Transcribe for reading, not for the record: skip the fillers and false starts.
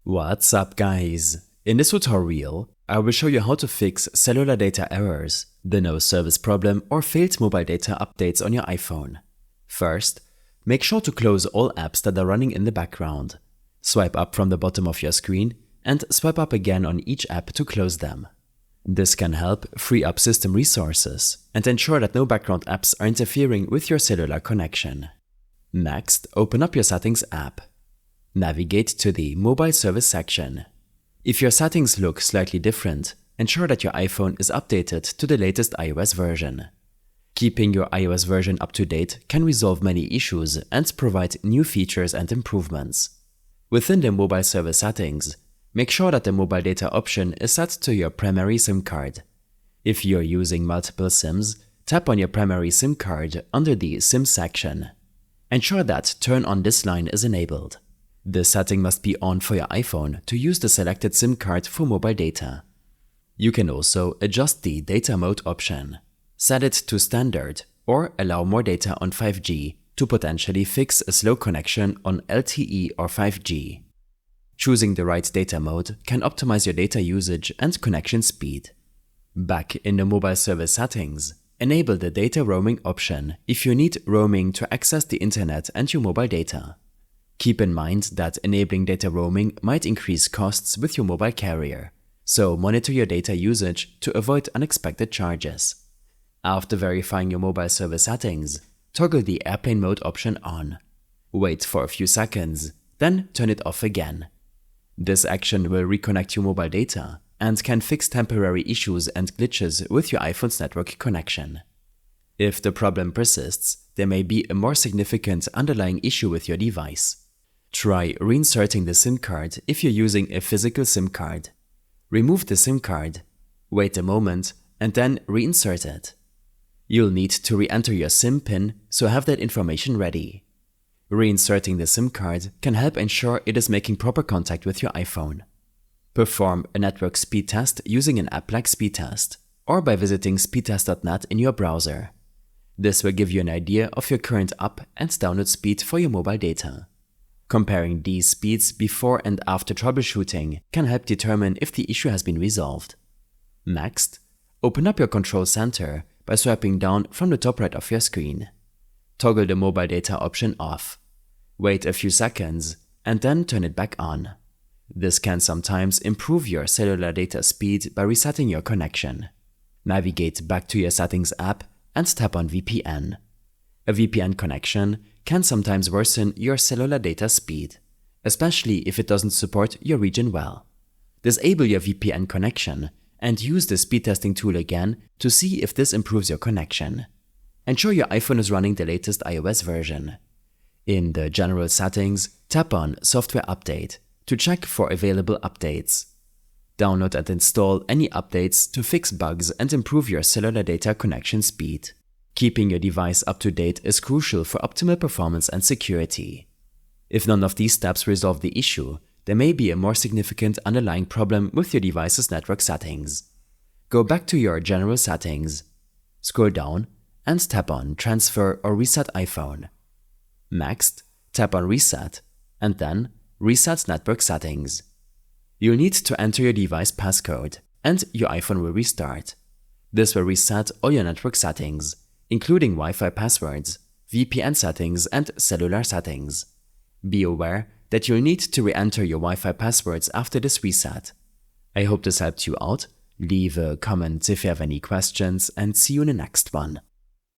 What's up guys? In this tutorial, I will show you how to fix cellular data errors, the no service problem or failed mobile data updates on your iPhone. First, make sure to close all apps that are running in the background. Swipe up from the bottom of your screen and swipe up again on each app to close them. This can help free up system resources and ensure that no background apps are interfering with your cellular connection. Next, open up your Settings app. Navigate to the Mobile Service section. If your settings look slightly different, ensure that your iPhone is updated to the latest iOS version. Keeping your iOS version up to date can resolve many issues and provide new features and improvements. Within the Mobile Service settings, make sure that the mobile data option is set to your primary SIM card. If you're using multiple SIMs, tap on your primary SIM card under the SIM section. Ensure that Turn on this line is enabled. This setting must be on for your iPhone to use the selected SIM card for mobile data. You can also adjust the data mode option. Set it to standard or allow more data on 5G to potentially fix a slow connection on LTE or 5G. Choosing the right data mode can optimize your data usage and connection speed. Back in the mobile service settings, enable the data roaming option if you need roaming to access the internet and your mobile data. Keep in mind that enabling data roaming might increase costs with your mobile carrier, so monitor your data usage to avoid unexpected charges. After verifying your mobile service settings, toggle the airplane mode option on. Wait for a few seconds, then turn it off again. This action will reconnect your mobile data and can fix temporary issues and glitches with your iPhone's network connection. If the problem persists, there may be a more significant underlying issue with your device. Try reinserting the SIM card if you're using a physical SIM card. Remove the SIM card, wait a moment, and then reinsert it. You'll need to re-enter your SIM PIN, so have that information ready. Reinserting the SIM card can help ensure it is making proper contact with your iPhone. Perform a network speed test using an app like Speedtest, or by visiting speedtest.net in your browser. This will give you an idea of your current up and download speed for your mobile data. Comparing these speeds before and after troubleshooting can help determine if the issue has been resolved. Next, open up your control center by swiping down from the top right of your screen. Toggle the mobile data option off. Wait a few seconds and then turn it back on. This can sometimes improve your cellular data speed by resetting your connection. Navigate back to your Settings app and tap on VPN. A VPN connection can sometimes worsen your cellular data speed, especially if it doesn't support your region well. Disable your VPN connection and use the speed testing tool again to see if this improves your connection. Ensure your iPhone is running the latest iOS version. In the General Settings, tap on Software Update to check for available updates. Download and install any updates to fix bugs and improve your cellular data connection speed. Keeping your device up to date is crucial for optimal performance and security. If none of these steps resolve the issue, there may be a more significant underlying problem with your device's network settings. Go back to your General Settings, scroll down, and tap on Transfer or Reset iPhone. Next, tap on Reset, and then Reset Network Settings. You'll need to enter your device passcode, and your iPhone will restart. This will reset all your network settings, including Wi-Fi passwords, VPN settings, and cellular settings. Be aware that you'll need to re-enter your Wi-Fi passwords after this reset. I hope this helped you out. Leave a comment if you have any questions, and see you in the next one.